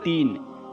3,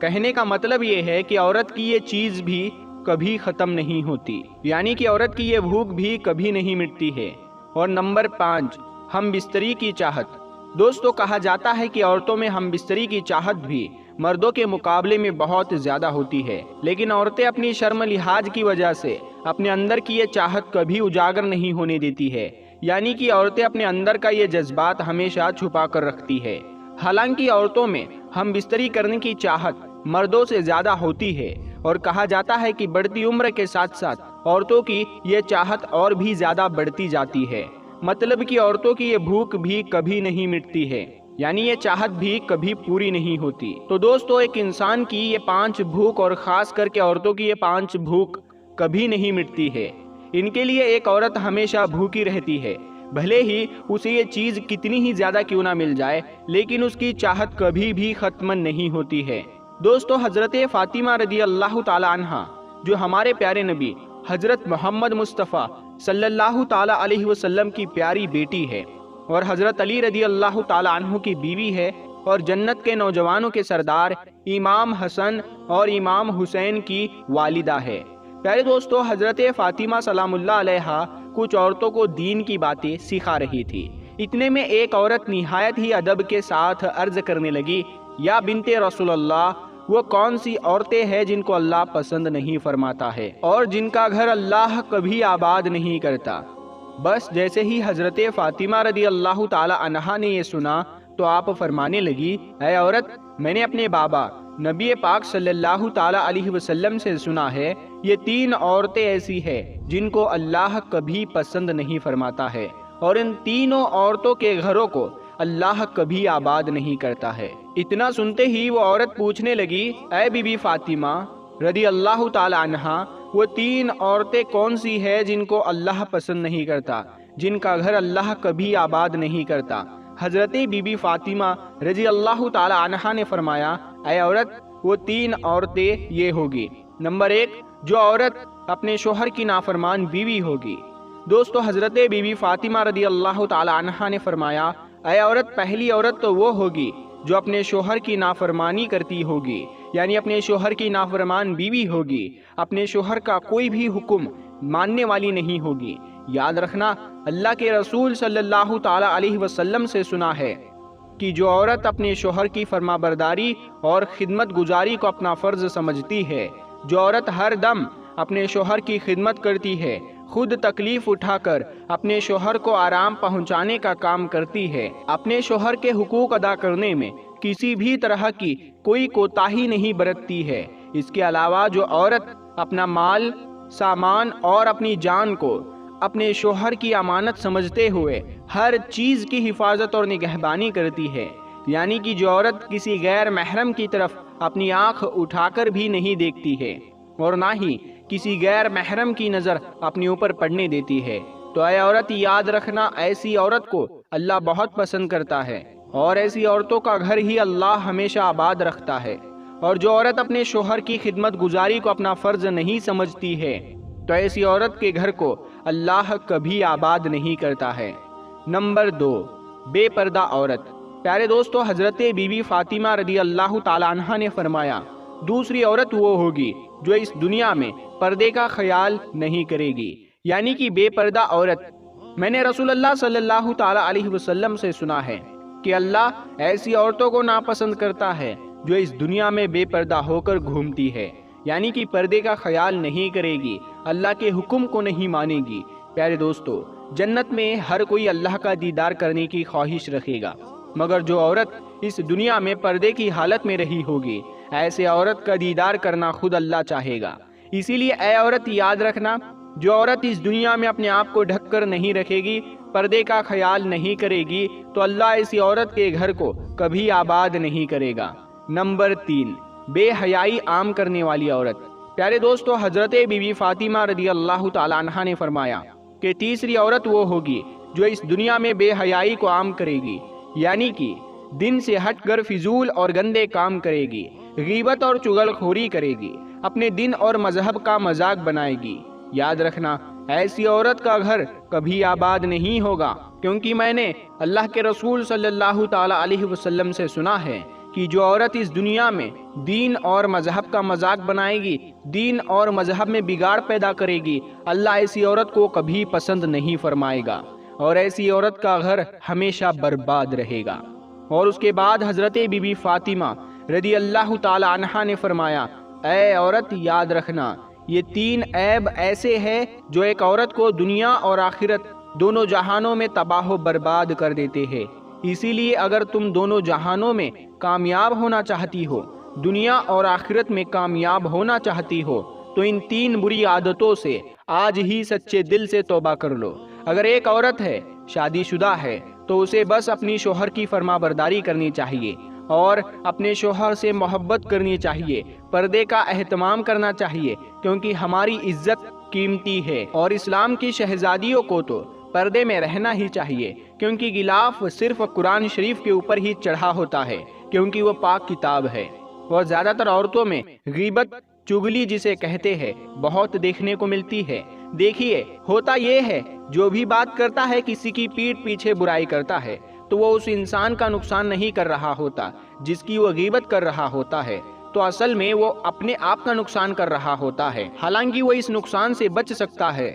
کہنے کا مطلب یہ ہے کہ عورت کی یہ چیز بھی کبھی ختم نہیں ہوتی، یعنی کہ عورت کی یہ بھوک بھی کبھی نہیں مٹتی ہے۔ اور نمبر 5، ہم بستری کی چاہت۔ دوستو، کہا جاتا ہے کہ عورتوں میں ہم بستری کی چاہت بھی مردوں کے مقابلے میں بہت زیادہ ہوتی ہے، لیکن عورتیں اپنی شرم لحاظ کی وجہ سے اپنے اندر کی یہ چاہت کبھی اجاگر نہیں ہونے دیتی ہے، یعنی کہ عورتیں اپنے اندر کا یہ جذبات ہمیشہ چھپا کر رکھتی ہے۔ حالانکہ عورتوں میں ہم بستری کرنے کی چاہت مردوں سے زیادہ ہوتی ہے، اور کہا جاتا ہے کہ بڑھتی عمر کے ساتھ ساتھ عورتوں کی یہ چاہت اور بھی زیادہ بڑھتی جاتی ہے، مطلب کہ عورتوں کی یہ بھوک بھی کبھی نہیں مٹتی ہے، یعنی یہ چاہت بھی کبھی پوری نہیں ہوتی۔ تو دوستو، ایک انسان کی یہ 5 بھوک، اور خاص کر کے عورتوں کی یہ 5 بھوک کبھی نہیں مٹتی ہے۔ ان کے لیے ایک عورت ہمیشہ بھوکی رہتی ہے، بھلے ہی اسے یہ چیز کتنی ہی زیادہ کیوں نہ مل جائے، لیکن اس کی چاہت کبھی بھی ختم نہیں ہوتی ہے۔ دوستو، حضرت فاطمہ رضی اللہ تعالی عنہ، جو ہمارے پیارے نبی حضرت محمد مصطفیٰ صلی اللہ تعالی علیہ وسلم کی پیاری بیٹی ہے، اور حضرت علی رضی اللہ تعالی عنہ کی بیوی ہے، اور جنت کے نوجوانوں کے سردار امام حسن اور امام حسین کی والدہ ہے۔ پیارے دوستو، حضرت فاطمہ سلام اللہ علیہا کچھ عورتوں کو دین کی باتیں سکھا رہی تھی۔ اتنے میں ایک عورت نہایت ہی ادب کے ساتھ عرض کرنے لگی، یا بنت رسول اللہ، وہ کون سی عورتیں ہیں جن کو اللہ پسند نہیں فرماتا ہے، اور جن کا گھر اللہ کبھی آباد نہیں کرتا؟ بس جیسے ہی حضرت فاطمہ رضی اللہ تعالی عنہا نے یہ سنا تو آپ فرمانے لگی، اے عورت، میں نے اپنے بابا نبی پاک صلی اللہ تعالی علیہ وسلم سے سنا ہے، یہ 3 عورتیں ایسی ہیں جن کو اللہ کبھی پسند نہیں فرماتا ہے، اور ان تینوں عورتوں کے گھروں کو اللہ کبھی آباد نہیں کرتا ہے۔ اتنا سنتے ہی وہ عورت پوچھنے لگی، اے بی بی فاطمہ رضی اللہ تعالی عنہا، وہ 3 عورتیں کون سی ہیں جن کو اللہ پسند نہیں کرتا، جن کا گھر اللہ کبھی آباد نہیں کرتا؟ حضرت بی بی فاطمہ رضی اللہ تعالی عنہا نے فرمایا، اے عورت، وہ 3 عورتیں یہ ہوگی۔ نمبر 1، جو عورت اپنے شوہر کی نافرمان بیوی ہوگی۔ دوستو، حضرت بی بی فاطمہ رضی اللہ تعالی عنہا نے فرمایا، اے عورت، پہلی عورت تو وہ ہوگی جو اپنے شوہر کی نافرمانی کرتی ہوگی، یعنی اپنے شوہر کی نافرمان بیوی ہوگی، اپنے شوہر کا کوئی بھی حکم ماننے والی نہیں ہوگی۔ یاد رکھنا، اللہ کے رسول صلی اللہ تعالی علیہ وسلم سے سنا ہے کہ جو عورت اپنے شوہر کی فرما برداری اور خدمت گزاری کو اپنا فرض سمجھتی ہے، جو عورت ہر دم اپنے شوہر کی خدمت کرتی ہے، خود تکلیف اٹھا کر اپنے شوہر کو آرام پہنچانے کا کام کرتی ہے، اپنے شوہر کے حقوق ادا کرنے میں کسی بھی طرح کی کوئی کوتاہی نہیں برتتی ہے، اس کے علاوہ جو عورت اپنا مال، سامان اور اپنی جان کو اپنے شوہر کی امانت سمجھتے ہوئے ہر چیز کی حفاظت اور نگہبانی کرتی ہے، یعنی کہ جو عورت کسی غیر محرم کی طرف اپنی آنکھ اٹھا کر بھی نہیں دیکھتی ہے، اور نہ ہی کسی غیر محرم کی نظر اپنے اوپر پڑنے دیتی ہے، تو اے عورت، یاد رکھنا، ایسی عورت کو اللہ بہت پسند کرتا ہے، اور ایسی عورتوں کا گھر ہی اللہ ہمیشہ آباد رکھتا ہے۔ اور جو عورت اپنے شوہر کی خدمت گزاری کو اپنا فرض نہیں سمجھتی ہے، تو ایسی عورت کے گھر کو اللہ کبھی آباد نہیں کرتا ہے۔ نمبر 2، بے پردہ عورت۔ پیارے دوستو، حضرت بی بی فاطمہ رضی اللہ تعالی عنہا نے فرمایا، دوسری عورت وہ ہوگی جو اس دنیا میں پردے کا خیال نہیں کرے گی، یعنی کہ بے پردہ عورت۔ میں نے رسول اللہ صلی اللہ تعالی علیہ وسلم سے سنا ہے کہ اللہ ایسی عورتوں کو ناپسند کرتا ہے جو اس دنیا میں بے پردہ ہو کر گھومتی ہے، یعنی کہ پردے کا خیال نہیں کرے گی، اللہ کے حکم کو نہیں مانے گی۔ پیارے دوستو، جنت میں ہر کوئی اللہ کا دیدار کرنے کی خواہش رکھے گا، مگر جو عورت اس دنیا میں پردے کی حالت میں رہی ہوگی، ایسے عورت کا دیدار کرنا خود اللہ چاہے گا۔ اسی لیے اے عورت، یاد رکھنا، جو عورت اس دنیا میں اپنے آپ کو ڈھک کر نہیں رکھے گی، پردے کا خیال نہیں کرے گی، تو اللہ ایسی عورت کے گھر کو کبھی آباد نہیں کرے گا۔ نمبر 3، بے حیائی عام کرنے والی عورت۔ پیارے دوستو، حضرت بی بی فاطمہ رضی اللہ تعالی عنہا نے فرمایا کہ تیسری عورت وہ ہوگی جو اس دنیا میں بے حیائی کو عام کرے گی، یعنی کہ دن سے ہٹ کر فضول اور گندے کام کرے گی، غیبت اور چغل خوری کرے گی، اپنے دین اور مذہب کا مذاق بنائے گی۔ یاد رکھنا، ایسی عورت کا گھر کبھی آباد نہیں ہوگا، کیونکہ میں نے اللہ کے رسول صلی اللہ تعالی علیہ وسلم سے سنا ہے کہ جو عورت اس دنیا میں دین اور مذہب کا مذاق بنائے گی، دین اور مذہب میں بگاڑ پیدا کرے گی، اللہ ایسی عورت کو کبھی پسند نہیں فرمائے گا اور ایسی عورت کا گھر ہمیشہ برباد رہے گا۔ اور اس کے بعد حضرت بی بی فاطمہ رضی اللہ تعالی عنہا نے فرمایا، اے عورت یاد رکھنا، یہ 3 عیب ایسے ہیں جو ایک عورت کو دنیا اور آخرت دونوں جہانوں میں تباہ و برباد کر دیتے ہیں۔ اسی لیے اگر تم دونوں جہانوں میں کامیاب ہونا چاہتی ہو، دنیا اور آخرت میں کامیاب ہونا چاہتی ہو، تو ان 3 بری عادتوں سے آج ہی سچے دل سے توبہ کر لو۔ اگر ایک عورت ہے، شادی شدہ ہے، تو اسے بس اپنی شوہر کی فرما برداری کرنی چاہیے اور اپنے شوہر سے محبت کرنی چاہیے، پردے کا اہتمام کرنا چاہیے، کیونکہ ہماری عزت قیمتی ہے اور اسلام کی شہزادیوں کو تو پردے میں رہنا ہی چاہیے، کیونکہ غلاف صرف قرآن شریف کے اوپر ہی چڑھا ہوتا ہے، کیونکہ وہ پاک کتاب ہے۔ اور زیادہ تر عورتوں میں غیبت، چغلی جسے کہتے ہیں، بہت دیکھنے کو ملتی ہے۔ دیکھیے، ہوتا یہ ہے جو بھی بات کرتا ہے کسی کی پیٹھ پیچھے برائی کرتا ہے، تو وہ اس انسان کا نقصان نہیں کر رہا ہوتا جس کی وہ غیبت کر رہا ہوتا ہے، تو اصل میں وہ اپنے آپ کا نقصان کر رہا ہوتا ہے۔ حالانکہ وہ اس نقصان سے بچ سکتا ہے،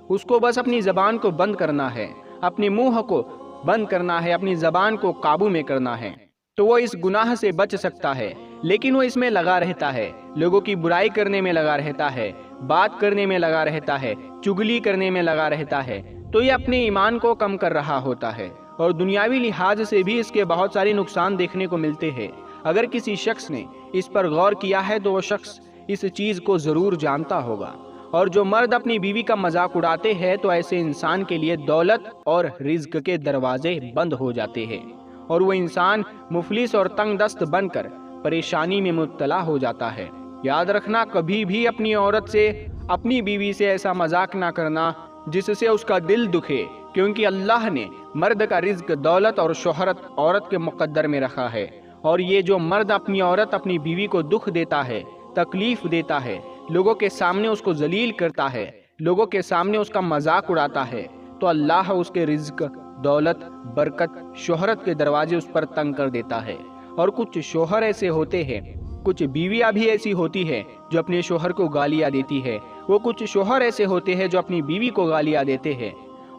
اس کو بس اپنی زبان کو بند کرنا ہے، اپنے منہ کو بند کرنا ہے، اپنی زبان کو قابو میں کرنا ہے، تو وہ اس گناہ سے بچ سکتا ہے۔ لیکن وہ اس میں لگا رہتا ہے، لوگوں کی برائی کرنے میں لگا رہتا ہے، بات کرنے میں لگا رہتا ہے، چگلی کرنے میں لگا رہتا ہے، تو یہ اپنے ایمان کو کم کر رہا ہوتا ہے اور دنیاوی لحاظ سے بھی اس کے بہت سارے نقصان دیکھنے کو ملتے ہیں۔ اگر کسی شخص نے اس پر غور کیا ہے تو وہ شخص اس چیز کو ضرور جانتا ہوگا۔ اور جو مرد اپنی بیوی کا مذاق اڑاتے ہیں تو ایسے انسان کے لیے دولت اور رزق کے دروازے بند ہو جاتے ہیں اور وہ انسان مفلس اور تنگ دست بن کر پریشانی میں مبتلا ہو جاتا ہے۔ یاد رکھنا، کبھی بھی اپنی عورت سے، اپنی بیوی سے ایسا مذاق نہ کرنا جس سے اس کا دل دکھے، کیونکہ اللہ نے مرد کا رزق، دولت اور شہرت عورت کے مقدر میں رکھا ہے، اور یہ جو مرد اپنی عورت، اپنی بیوی کو دکھ دیتا ہے، تکلیف دیتا ہے، لوگوں کے سامنے اس کو ذلیل کرتا ہے، لوگوں کے سامنے اس کا مذاق اڑاتا ہے، تو اللہ اس کے رزق، دولت، برکت، شہرت کے دروازے اس پر تنگ کر دیتا ہے۔ اور کچھ شوہر ایسے ہوتے ہیں، کچھ بیویاں بھی ایسی ہوتی ہے جو اپنے شوہر کو گالیاں دیتی ہے، وہ کچھ شوہر ایسے ہوتے ہیں جو اپنی بیوی کو گالیاں دیتے ہیں،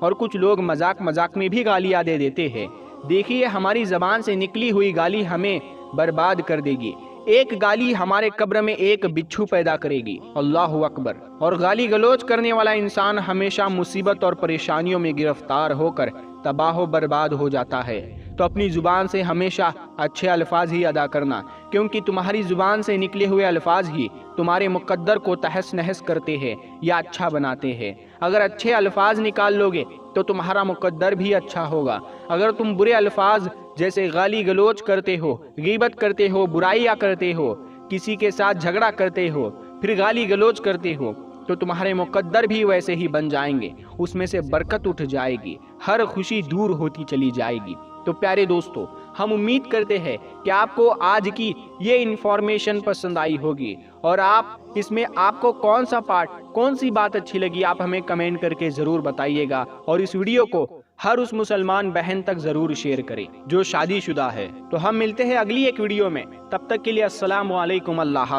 اور کچھ لوگ مذاق میں بھی گالیاں دے دیتے ہیں۔ دیکھیے، ہماری زبان سے نکلی ہوئی گالی ہمیں برباد کر دے گی۔ ایک گالی ہمارے قبر میں ایک بچھو پیدا کرے گی، اللہ اکبر۔ اور گالی گلوچ کرنے والا انسان ہمیشہ مصیبت اور پریشانیوں میں گرفتار ہو کر تباہ و برباد ہو جاتا ہے۔ تو اپنی زبان سے ہمیشہ اچھے الفاظ ہی ادا کرنا، کیونکہ تمہاری زبان سے نکلے ہوئے الفاظ ہی تمہارے مقدر کو تہس نہس کرتے ہیں یا اچھا بناتے ہیں۔ اگر اچھے الفاظ نکال لوگے تو تمہارا مقدر بھی اچھا ہوگا۔ اگر تم برے الفاظ جیسے گالی گلوچ کرتے ہو، غیبت کرتے ہو، برائیاں کرتے ہو، کسی کے ساتھ جھگڑا کرتے ہو، پھر گالی گلوچ کرتے ہو، تو تمہارے مقدر بھی ویسے ہی بن جائیں گے، اس میں سے برکت اٹھ جائے گی، ہر خوشی دور ہوتی چلی جائے گی۔ تو پیارے دوستو، ہم امید کرتے ہیں کہ آپ کو آج کی یہ انفارمیشن پسند آئی ہوگی، اور اس میں آپ کو کون سا پارٹ، کون سی بات اچھی لگی، آپ ہمیں کمنٹ کر کے ضرور بتائیے گا، اور اس ویڈیو کو ہر اس مسلمان بہن تک ضرور شیئر کریں جو شادی شدہ ہے۔ تو ہم ملتے ہیں اگلی ایک ویڈیو میں، تب تک کے لیے السلام علیکم، اللہ حافظ۔